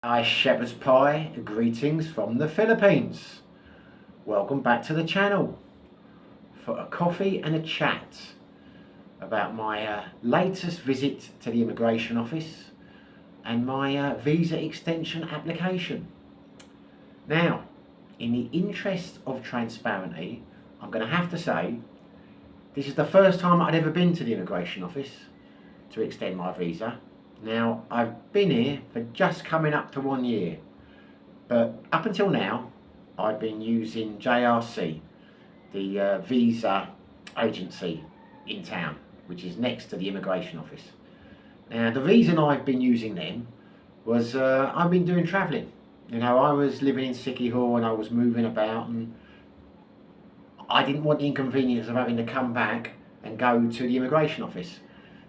Hi Shepherd's Pie, greetings from the Philippines. Welcome back to the channel for a coffee and a chat about my latest visit to the immigration office and my visa extension application. Now, in the interest of transparency, I'm going to have to say this is the first time I'd ever been to the immigration office to extend my visa. Now, I've been here for just coming up to 1 year, but up until now, I've been using JRC, the visa agency in town, which is next to the immigration office. Now, the reason I've been using them was I've been doing travelling. I was living in Siquijor and I was moving about, and I didn't want the inconvenience of having to come back and go to the immigration office.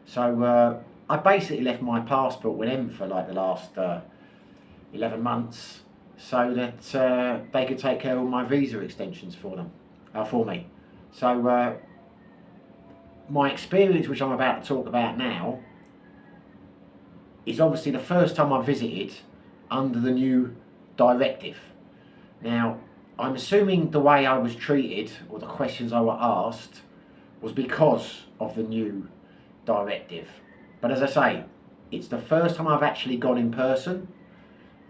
So I basically left my passport with them for like the last 11 months so that they could take care of all my visa extensions for me. So my experience, which I'm about to talk about now, is obviously the first time I visited under the new directive. Now, I'm assuming the way I was treated or the questions I were asked was because of the new directive. But as I say, it's the first time I've actually gone in person.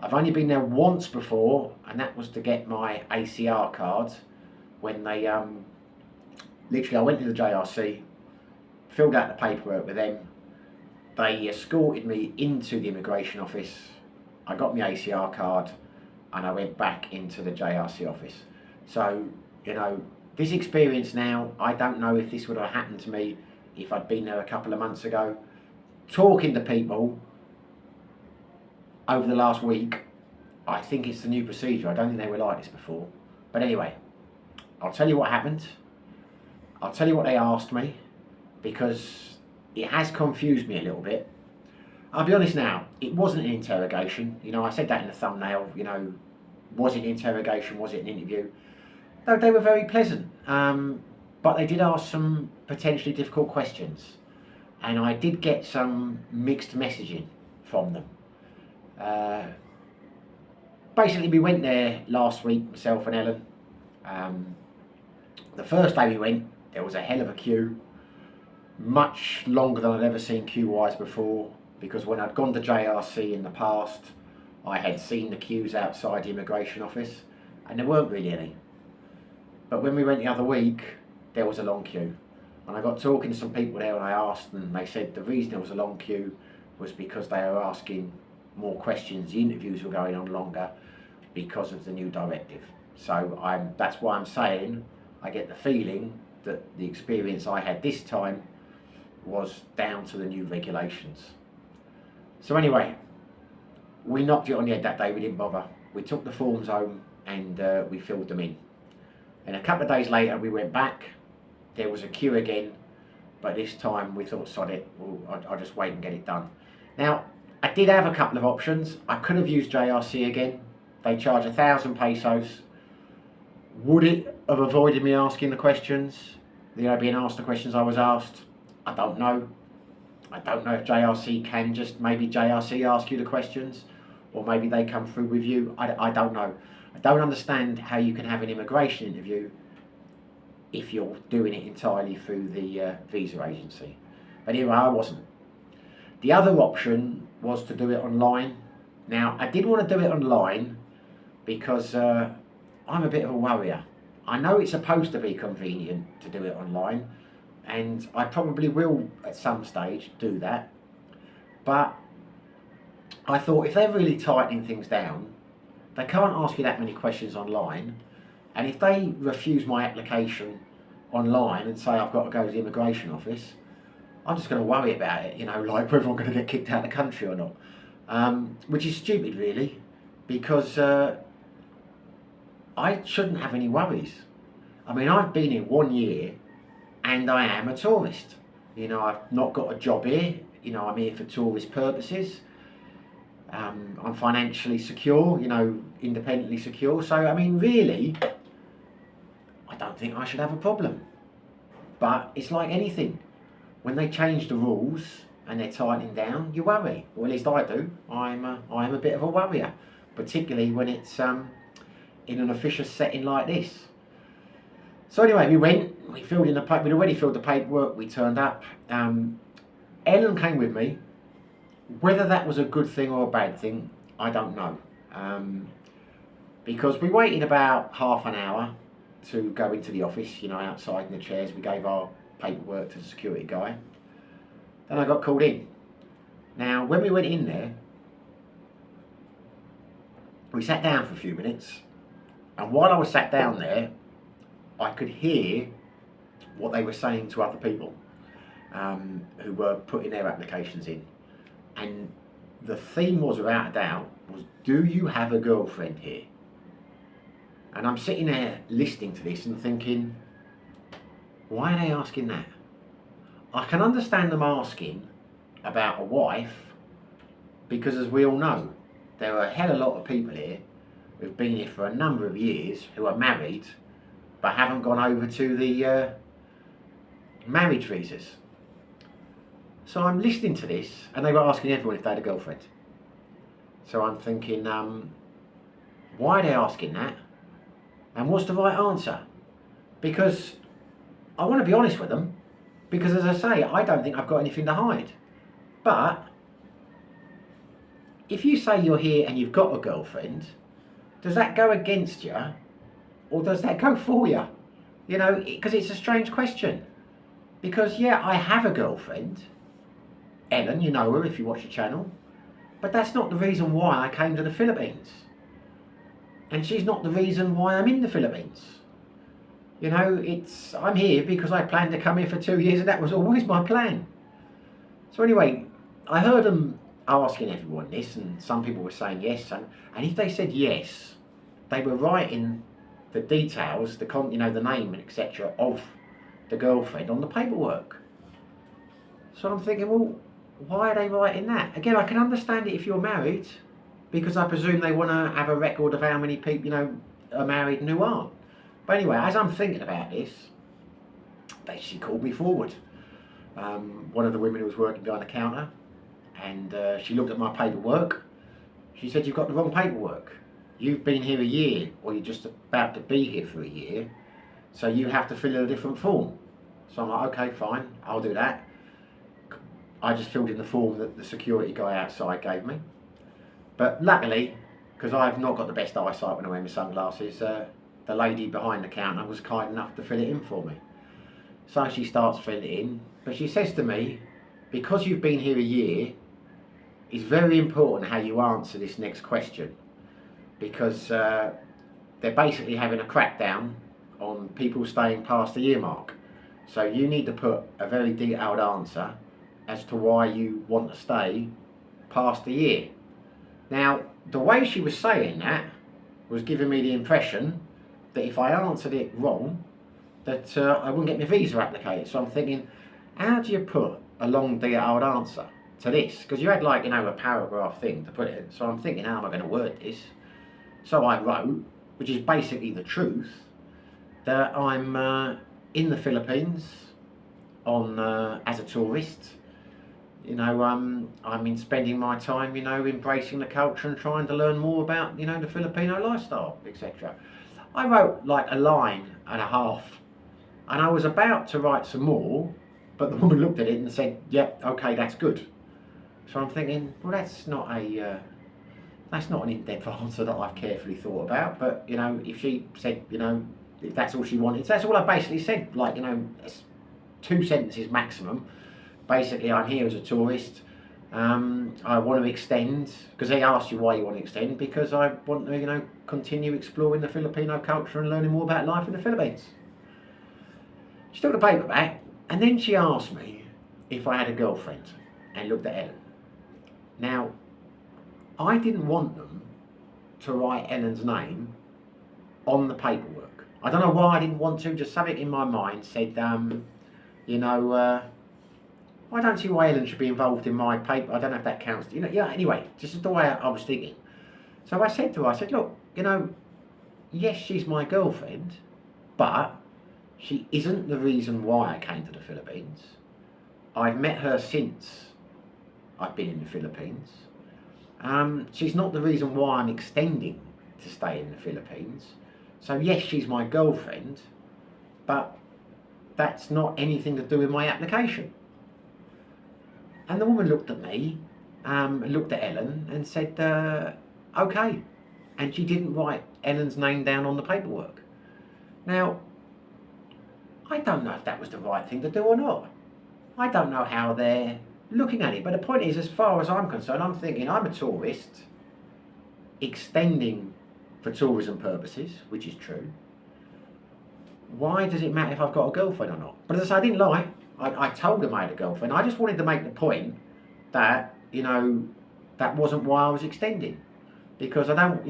I've only been there once before, and that was to get my ACR card when they, literally I went to the JRC, filled out the paperwork with them, they escorted me into the immigration office, I got my ACR card, and I went back into the JRC office. So, this experience now, I don't know if this would have happened to me if I'd been there a couple of months ago. Talking to people over the last week, I think it's the new procedure. I don't think they were like this before. But anyway, I'll tell you what happened. I'll tell you what they asked me, because it has confused me a little bit. I'll be honest now, it wasn't an interrogation. I said that in the thumbnail, was it an interrogation, was it an interview? No, they were very pleasant. But they did ask some potentially difficult questions. And I did get some mixed messaging from them. Basically, we went there last week, myself and Ellen. The first day we went, there was a hell of a queue. Much longer than I'd ever seen queue-wise before, because when I'd gone to JRC in the past, I had seen the queues outside the immigration office, and there weren't really any. But when we went the other week, there was a long queue. And I got talking to some people there and I asked them, and they said the reason there was a long queue was because they were asking more questions. The interviews were going on longer because of the new directive. So that's why I'm saying I get the feeling that the experience I had this time was down to the new regulations. So anyway, we knocked it on the head that day. We didn't bother. We took the forms home and we filled them in. And a couple of days later we went back. There was a queue again, but this time we thought, sod it, I'll just wait and get it done. Now, I did have a couple of options. I could have used JRC again. They charge 1,000 pesos. Would it have avoided me asking the questions? Being asked the questions I was asked? I don't know. I don't know if JRC can just maybe JRC ask you the questions, or maybe they come through with you. I don't know. I don't understand how you can have an immigration interview if you're doing it entirely through the visa agency. But anyway, I wasn't. The other option was to do it online. Now, I did want to do it online because I'm a bit of a worrier. I know it's supposed to be convenient to do it online, and I probably will at some stage do that. But I thought if they're really tightening things down, they can't ask you that many questions online. And if they refuse my application online and say I've got to go to the immigration office, I'm just going to worry about it, like whether I'm going to get kicked out of the country or not. Which is stupid, really, because I shouldn't have any worries. I mean, I've been here 1 year and I am a tourist. I've not got a job here. I'm here for tourist purposes. I'm financially secure, independently secure. So, I mean, really, I don't think I should have a problem. But it's like anything. When they change the rules, and they're tightening down, you worry. Or at least I do. I am a bit of a worrier, particularly when it's in an officious setting like this. So anyway, we filled in the paper, we'd already filled the paperwork, we turned up. Ellen came with me. Whether that was a good thing or a bad thing, I don't know. Because we waited about half an hour to go into the office, outside in the chairs. We gave our paperwork to the security guy. Then I got called in. Now, when we went in there, we sat down for a few minutes, and while I was sat down there, I could hear what they were saying to other people who were putting their applications in. And the theme was, without a doubt, was, do you have a girlfriend here? And I'm sitting there listening to this and thinking, why are they asking that? I can understand them asking about a wife, because as we all know, there are a hell of a lot of people here who've been here for a number of years who are married but haven't gone over to the marriage visas. So I'm listening to this, and they were asking everyone if they had a girlfriend. So I'm thinking, why are they asking that? And what's the right answer? Because I want to be honest with them, because as I say, I don't think I've got anything to hide. But if you say you're here and you've got a girlfriend, does that go against you, or does that go for you? Because it's a strange question. Because yeah, I have a girlfriend, Ellen, you know her if you watch the channel, but that's not the reason why I came to the Philippines. And she's not the reason why I'm in the Philippines. I'm here because I planned to come here for 2 years, and that was always my plan. So anyway, I heard them asking everyone this, and some people were saying yes, and if they said yes, they were writing the details, the name and etc. of the girlfriend on the paperwork. So I'm thinking, well, why are they writing that? Again, I can understand it if you're married, because I presume they want to have a record of how many people, are married and who aren't. But anyway, as I'm thinking about this, she called me forward. One of the women who was working behind the counter, and she looked at my paperwork. She said, you've got the wrong paperwork. You've been here a year, or you're just about to be here for a year, so you have to fill in a different form. So I'm like, okay, fine, I'll do that. I just filled in the form that the security guy outside gave me. But luckily, because I've not got the best eyesight when I wear my sunglasses, the lady behind the counter was kind enough to fill it in for me. So she starts filling it in, but she says to me, because you've been here a year, it's very important how you answer this next question, because they're basically having a crackdown on people staying past the year mark. So you need to put a very detailed answer as to why you want to stay past the year. Now, the way she was saying that was giving me the impression that if I answered it wrong, that I wouldn't get my visa applicated. So I'm thinking, how do you put a long detailed answer to this? Because you had a paragraph thing to put it in. So I'm thinking, how am I going to word this? So I wrote, which is basically the truth, that I'm in the Philippines on as a tourist. I'm spending my time, embracing the culture and trying to learn more about, the Filipino lifestyle, etc. I wrote like a line and a half, and I was about to write some more, but the woman looked at it and said, yep, okay, that's good. So I'm thinking, well, that's not an in-depth answer that I've carefully thought about, but, if she said, if that's all she wanted, so that's all I basically said, it's 2 sentences maximum. Basically, I'm here as a tourist. I want to extend, because they asked you why you want to extend, because I want to, continue exploring the Filipino culture and learning more about life in the Philippines. She took the paper back, and then she asked me if I had a girlfriend, and looked at Ellen. Now, I didn't want them to write Ellen's name on the paperwork. I don't know why I didn't want to, just something in my mind said, I don't see why Ellen should be involved in my paper. I don't know if that counts. Anyway, just the way I was thinking. So I said to her, look, yes, she's my girlfriend, but she isn't the reason why I came to the Philippines. I've met her since I've been in the Philippines. She's not the reason why I'm extending to stay in the Philippines. So yes, she's my girlfriend, but that's not anything to do with my application. And the woman looked at me, looked at Ellen and said, okay. And she didn't write Ellen's name down on the paperwork. Now, I don't know if that was the right thing to do or not. I don't know how they're looking at it. But the point is, as far as I'm concerned, I'm thinking I'm a tourist extending for tourism purposes, which is true. Why does it matter if I've got a girlfriend or not? But as I say, I didn't lie. I told them I had a girlfriend. I just wanted to make the point that, that wasn't why I was extending. Because I don't,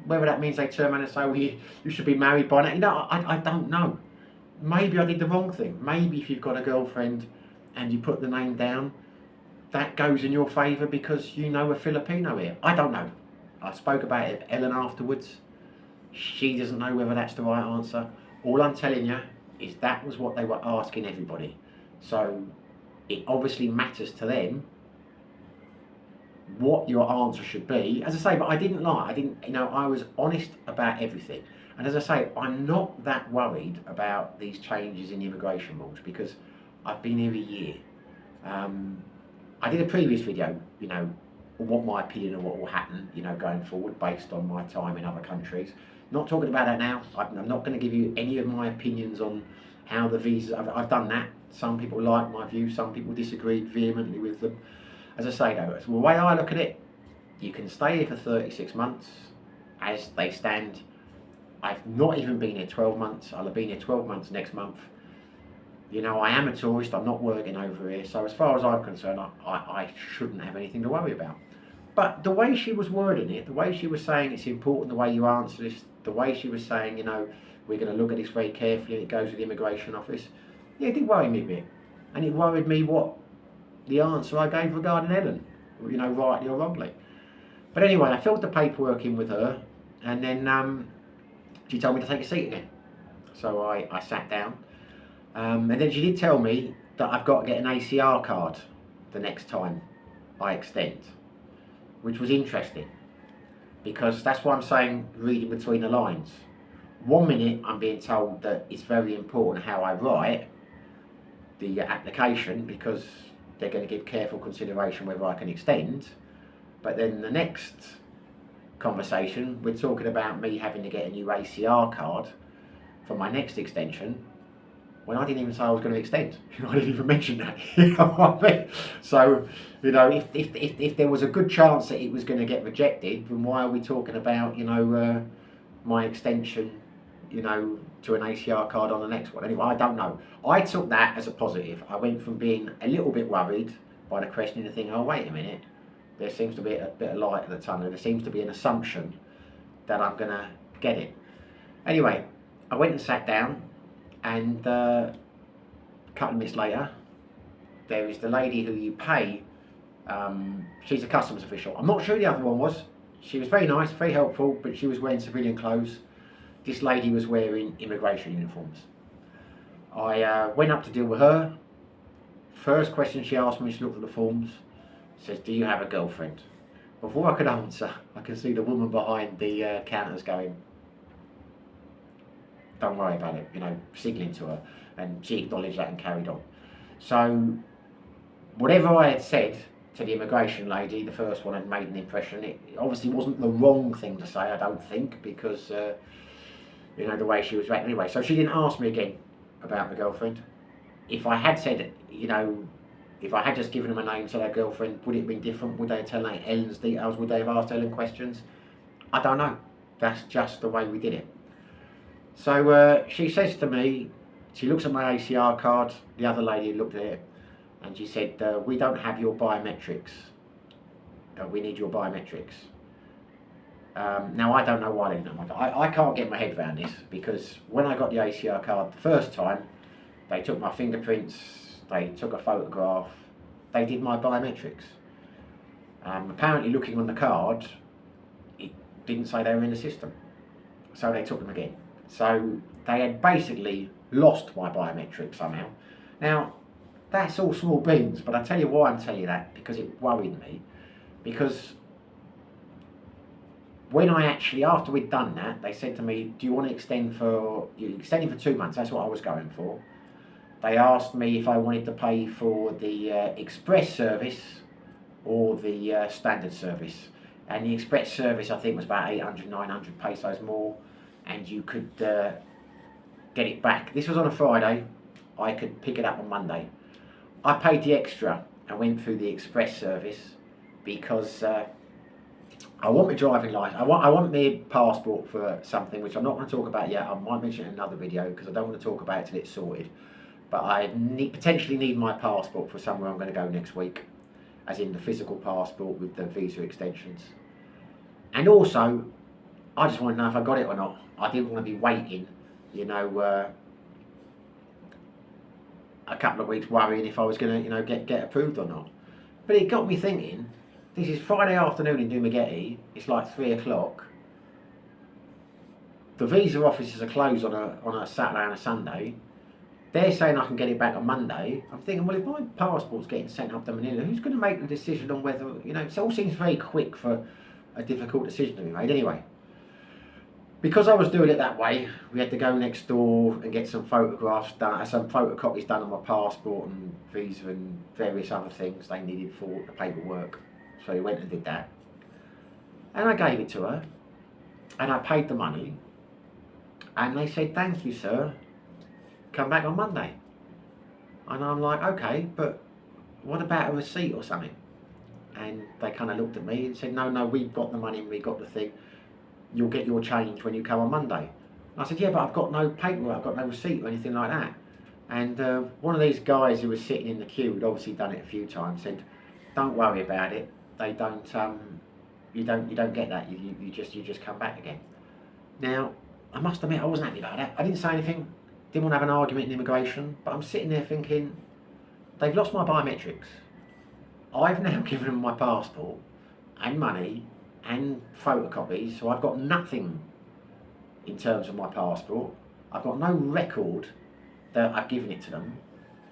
whether that means they turn around and say, well, you should be married by now. I don't know. Maybe I did the wrong thing. Maybe if you've got a girlfriend and you put the name down, that goes in your favour because you know a Filipino here. I don't know. I spoke about it with Ellen afterwards. She doesn't know whether that's the right answer. All I'm telling you is that was what they were asking everybody. So it obviously matters to them what your answer should be. As I say, but I didn't lie. I was honest about everything. And as I say, I'm not that worried about these changes in immigration rules because I've been here a year. I did a previous video, what my opinion of what will happen, going forward based on my time in other countries. Not talking about that now. I'm not going to give you any of my opinions on how the visas. I've done that. Some people like my view. Some people disagreed vehemently with them. As I say though, the way I look at it, you can stay here for 36 months as they stand. I've not even been here 12 months. I'll have been here 12 months next month. I am a tourist. I'm not working over here. So as far as I'm concerned, I shouldn't have anything to worry about. But the way she was wording it, the way she was saying it's important, the way you answer this, the way she was saying, we're going to look at this very carefully and it goes to the immigration office, yeah, it did worry me a bit. And it worried me what the answer I gave regarding Ellen, rightly or wrongly. But anyway, I filled the paperwork in with her and then she told me to take a seat again. So I sat down and then she did tell me that I've got to get an ACR card the next time I extend, which was interesting because that's why I'm saying reading between the lines. 1 minute I'm being told that it's very important how I write the application because they're going to give careful consideration whether I can extend, but then the next conversation we're talking about me having to get a new ACR card for my next extension when I didn't even say I was going to extend. I didn't even mention that. You know what I mean? So, if there was a good chance that it was going to get rejected, then why are we talking about, my extension, to an ACR card on the next one? Anyway, I don't know. I took that as a positive. I went from being a little bit worried by the question to thinking, oh, wait a minute, there seems to be a bit of light at the tunnel. There seems to be an assumption that I'm going to get it. Anyway, I went and sat down. And a couple of minutes later, there is the lady who you pay. She's a customs official. I'm not sure who the other one was. She was very nice, very helpful, but she was wearing civilian clothes. This lady was wearing immigration uniforms. I went up to deal with her. First question she asked me, she looked at the forms, says, do you have a girlfriend? Before I could answer, I could see the woman behind the counters going, don't worry about it, signaling to her, and she acknowledged that and carried on. So whatever I had said to the immigration lady, the first one, had made an impression. It obviously wasn't the wrong thing to say, I don't think, because the way she was acting anyway. So she didn't ask me again about my girlfriend. If I had said, if I had just given them a name to their girlfriend, would it have been different? Would they have told Ellen's details? Would they have asked Ellen questions? I don't know. That's just the way we did it. So she says to me, she looks at my ACR card, the other lady looked at it, and she said, we don't have your biometrics. We need your biometrics. Now, I don't know why they don't. I can't get my head around this, because when I got the ACR card the first time, they took my fingerprints, they took a photograph, they did my biometrics. Apparently, looking on the card, it didn't say they were in the system. So they took them again. So they had basically lost my biometrics somehow. Now, that's all small beans. But I tell you why I'm telling you that, because it worried me. Because when I actually, after we'd done that, they said to me, do you want to extend for, you extending for 2 months, that's what I was going for. They asked me if I wanted to pay for the express service or the standard service. And the express service, I think, was about 800, 900 pesos more, and you could get it back. This was on a Friday. I could pick it up on Monday. I paid the extra and went through the express service because I want my driving license. I want my passport for something which I'm not going to talk about yet. I might mention it in another video because I don't want to talk about it till it's sorted. But I potentially need my passport for somewhere I'm going to go next week, as in the physical passport with the visa extensions. And also, I just want to know if I got it or not. I didn't want to be waiting, you know, a couple of weeks worrying if I was going to, you know, get approved or not. But it got me thinking. This is Friday afternoon in Dumaguete. It's like 3 o'clock. The visa offices are closed on a Saturday and a Sunday. They're saying I can get it back on Monday. I'm thinking, well, if my passport's getting sent up to Manila, who's going to make the decision on whether, you know, it all seems very quick for a difficult decision to be made. Anyway, because I was doing it that way, we had to go next door and get some photographs done, some photocopies done on my passport and visa and various other things they needed for the paperwork. So we went and did that. And I gave it to her. And I paid the money. And they said, thank you, sir. Come back on Monday. And I'm like, okay, but what about a receipt or something? And they kind of looked at me and said, no, we've got the money and we got the thing. You'll get your change when you come on Monday. And I said, yeah, but I've got no paperwork, I've got no receipt or anything like that. And one of these guys who was sitting in the queue, who'd obviously done it a few times, said, don't worry about it. They don't, you don't get that. You just come back again. Now, I must admit, I wasn't happy about that. I didn't say anything. Didn't want to have an argument in immigration. But I'm sitting there thinking, they've lost my biometrics. I've now given them my passport and money and photocopies, so I've got nothing in terms of my passport. I've got no record that I've given it to them.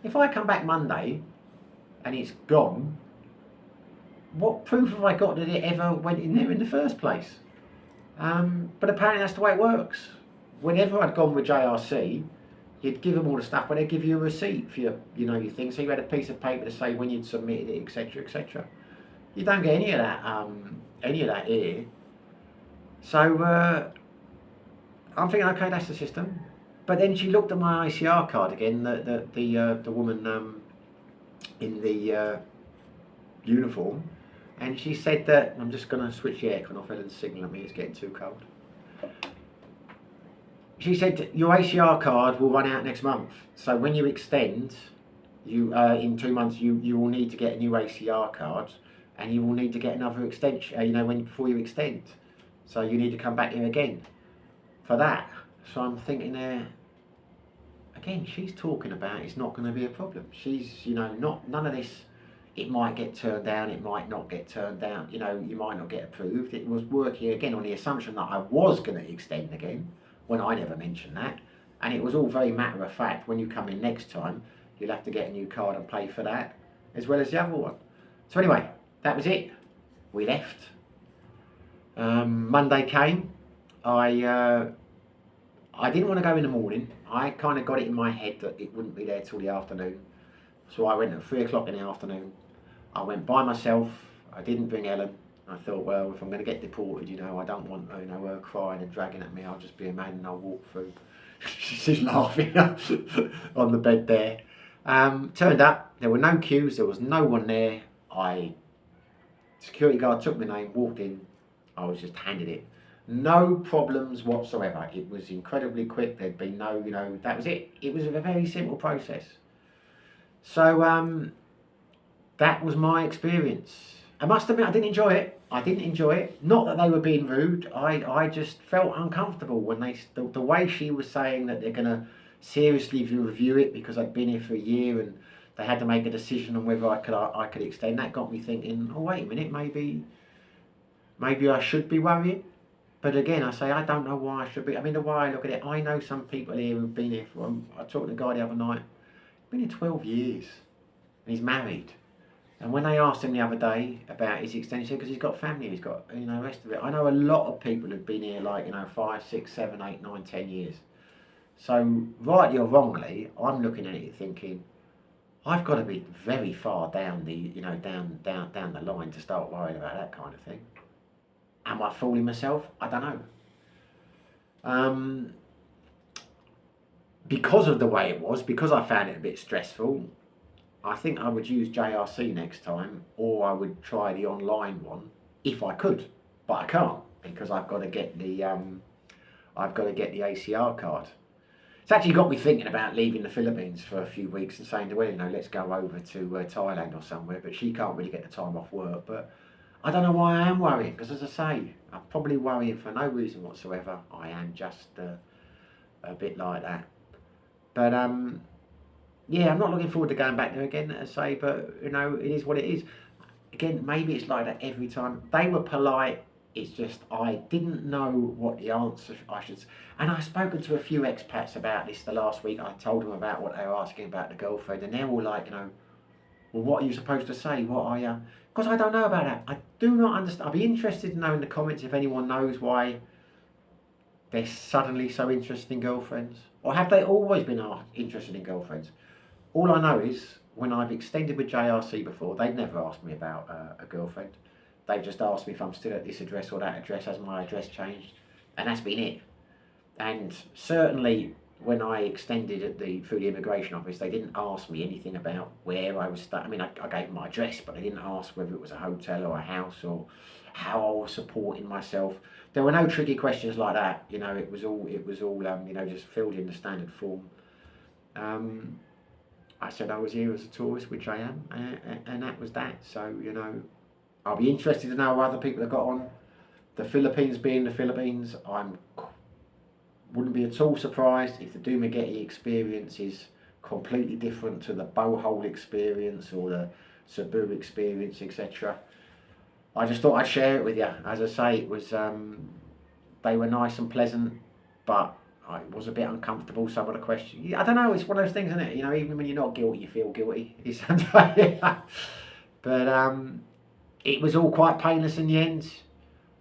If I come back Monday and it's gone, what proof have I got that it ever went in there in the first place? But apparently that's the way it works. Whenever I'd gone with JRC, you'd give them all the stuff, but they'd give you a receipt for your, you know, your thing. So you had a piece of paper to say when you'd submitted it, etc., etc. You don't get any of that here. So I'm thinking, okay, that's the system. But then she looked at my ICR card again. The woman in the uniform. And she said that, I'm just going to switch the aircon off, Ellen's signalling at me, it's getting too cold. She said, your ACR card will run out next month. So when you extend, you in 2 months, you will need to get a new ACR card and you will need to get another extension, you know, before you extend. So you need to come back here again for that. So I'm thinking there, again, she's talking about it's not going to be a problem. She's, you know, none of this. It might get turned down, it might not get turned down, you know, you might not get approved. It was working again on the assumption that I was going to extend again, when I never mentioned that. And it was all very matter of fact, when you come in next time, you'll have to get a new card and pay for that, as well as the other one. So anyway, that was it. We left. Monday came. I didn't want to go in the morning. I kind of got it in my head that it wouldn't be there till the afternoon. So I went at 3 o'clock in the afternoon. I went by myself. I didn't bring Ellen. I thought, well, if I'm going to get deported, you know, I don't want, you know, her crying and dragging at me. I'll just be a man and I'll walk through. She's laughing on the bed there. Turned up, there were no queues. There was no one there. Security guard took my name, walked in. I was just handed it. No problems whatsoever. It was incredibly quick. There'd been no, you know, that was it. It was a very simple process. So that was my experience. I must admit, I didn't enjoy it. Not that they were being rude. I just felt uncomfortable when the way she was saying that they're going to seriously review it because I'd been here for a year and they had to make a decision on whether I could extend. That got me thinking, oh, wait a minute, maybe I should be worrying. But again, I say, I don't know why I should be. I mean, the way I look at it, I know some people here who've been here I talked to a guy the other night, been here 12 years. and he's married. And when they asked him the other day about his extension, he said because he's got family, he's got, you know, the rest of it. I know a lot of people have been here like, you know, 5, 6, 7, 8, 9, 10 years. So rightly or wrongly, I'm looking at it thinking, I've got to be very far down the, you know, down the line to start worrying about that kind of thing. Am I fooling myself? I don't know. Because of the way it was, because I found it a bit stressful, I think I would use JRC next time, or I would try the online one if I could, but I can't because I've got to get the ACR card. It's actually got me thinking about leaving the Philippines for a few weeks and saying to her, you know, let's go over to Thailand or somewhere, but she can't really get the time off work. But I don't know why I am worrying, because as I say, I'm probably worrying for no reason whatsoever. I am just a bit like that. But yeah, I'm not looking forward to going back there again, as I say, but you know, it is what it is. Again, maybe it's like that every time. They were polite. It's just I didn't know what the answer I should. And I've spoken to a few expats about this the last week. I told them about what they were asking about the girlfriend, and they're all like, you know, well, what are you supposed to say? What are you? Because I don't know about that. I do not understand. I'd be interested to know in the comments if anyone knows why they're suddenly so interested in girlfriends, or have they always been interested in girlfriends? All I know is when I've extended with JRC before, they've never asked me about a girlfriend. They've just asked me if I'm still at this address or that address, has my address changed? And that's been it. And certainly when I extended through the immigration office, they didn't ask me anything about where I was staying. I mean, I gave them my address, but they didn't ask whether it was a hotel or a house or how I was supporting myself. There were no tricky questions like that. You know, it was all you know, just filled in the standard form. I said I was here as a tourist, which I am, and that was that. So, you know, I'll be interested to know how other people have got on. The Philippines being the Philippines, I wouldn't be at all surprised if the Dumaguete experience is completely different to the Bohol experience or the Cebu experience, etc. I just thought I'd share it with you. As I say, it was they were nice and pleasant, but it was a bit uncomfortable, some of the questions. I don't know, it's one of those things, isn't it? You know, even when you're not guilty, you feel guilty. But it was all quite painless in the end.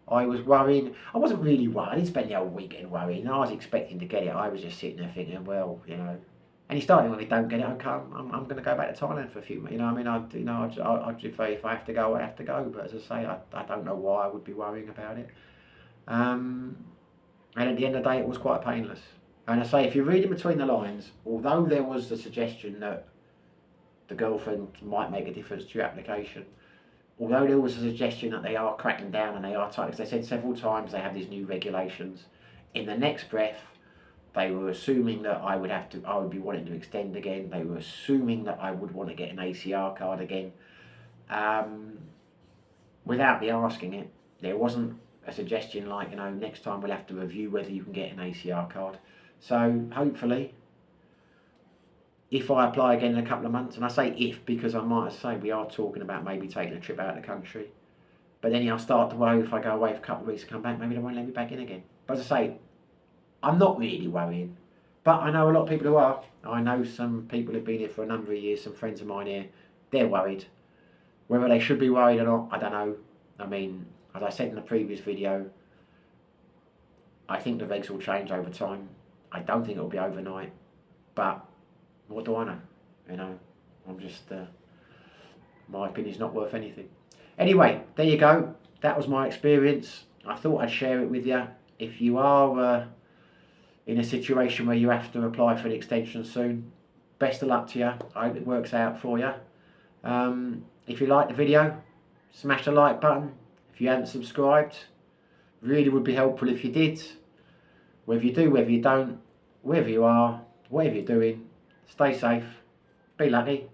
I was worrying. I wasn't really worried. I didn't spend the whole weekend worrying. I was expecting to get it. I was just sitting there thinking, well, you know. And he started when we don't get it, okay, I'm going to go back to Thailand for a few months. You know, I mean, if I have to go, I have to go. But as I say, I don't know why I would be worrying about it. And at the end of the day, it was quite painless. And I say, if you're reading between the lines, although there was the suggestion that the girlfriend might make a difference to your application, although there was a suggestion that they are cracking down and they are tight, because they said several times they have these new regulations, in the next breath, they were assuming that I would be wanting to extend again. They were assuming that I would want to get an ACR card again. Without me asking it, there wasn't a suggestion like, you know, next time we'll have to review whether you can get an ACR card. So hopefully, if I apply again in a couple of months, and I say if because I might say we are talking about maybe taking a trip out of the country, but then I'll start to worry if I go away for a couple of weeks and come back, maybe they won't let me back in again. But as I say, I'm not really worrying, but I know a lot of people who are. I know some people who've been here for a number of years, some friends of mine here, they're worried. Whether they should be worried or not, I don't know. I mean, as I said in the previous video, I think the regs will change over time. I don't think it'll be overnight, but what do I know? You know, I'm just, my opinion's not worth anything. Anyway, there you go. That was my experience. I thought I'd share it with you. If you are in a situation where you have to apply for an extension soon, best of luck to you. I hope it works out for you. If you like the video, smash the like button. If you haven't subscribed, really would be helpful if you did. Whether you do, whether you don't, wherever you are, whatever you're doing, stay safe, be lucky.